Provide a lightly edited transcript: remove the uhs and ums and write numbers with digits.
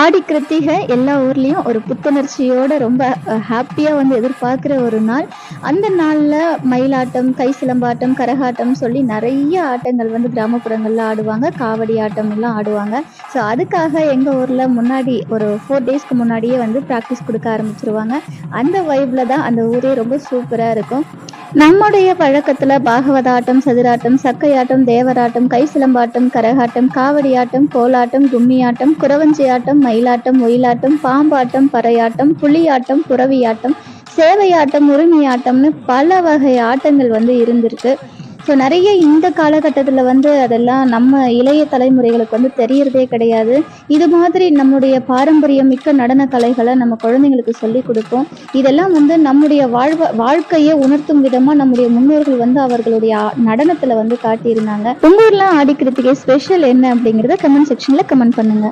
ஆடி கிருத்திகை எல்லா ஊர்லேயும் ஒரு புத்துணர்ச்சியோட ரொம்ப ஹாப்பியாக வந்து எதிர்பார்க்குற ஒரு நாள். அந்த நாளில் மயிலாட்டம், கை சிலம்பாட்டம், கரகாட்டம் சொல்லி நிறைய ஆட்டங்கள் வந்து கிராமப்புறங்களில் ஆடுவாங்க. காவடி ஆட்டம் எல்லாம் ஆடுவாங்க. ஸோ அதுக்காக எங்கள் ஊரில் முன்னாடி ஒரு 4 டேஸ்க்கு முன்னாடியே வந்து ப்ராக்டிஸ் கொடுக்க ஆரம்பிச்சிருவாங்க. அந்த வைப்பில் தான் அந்த ஊரே ரொம்ப சூப்பராக இருக்கும். நம்முடைய பழக்கத்துல பாகவதாட்டம், சதுராட்டம், சக்கையாட்டம், தேவராட்டம், கை சிலம்பாட்டம், கரகாட்டம், காவடியாட்டம், கோலாட்டம், கும்மியாட்டம், குறவஞ்சியாட்டம், மயிலாட்டம், ஒயிலாட்டம், பாம்பாட்டம், பறையாட்டம், புலியாட்டம், புறவியாட்டம், சேவையாட்டம், உரிமையாட்டம்னு பல வகை ஆட்டங்கள் வந்து இருந்திருக்கு. ஸோ நிறைய இந்த காலகட்டத்தில் வந்து அதெல்லாம் நம்ம இளைய தலைமுறைகளுக்கு வந்து தெரியறதே கிடையாது. இது மாதிரி நம்முடைய பாரம்பரியம் மிக்க நடன கலைகளை நம்ம குழந்தைங்களுக்கு சொல்லி கொடுப்போம். இதெல்லாம் வந்து நம்முடைய வாழ்க்கையை உணர்த்தும் விதமாக நம்முடைய முன்னோர்கள் வந்து அவர்களுடைய நடனத்தில் வந்து காட்டியிருந்தாங்க. உங்க ஊர்லாம் ஆடி கிருத்திகை ஸ்பெஷல் என்ன அப்படிங்கிறத கமெண்ட் செக்ஷனில் கமெண்ட் பண்ணுங்க.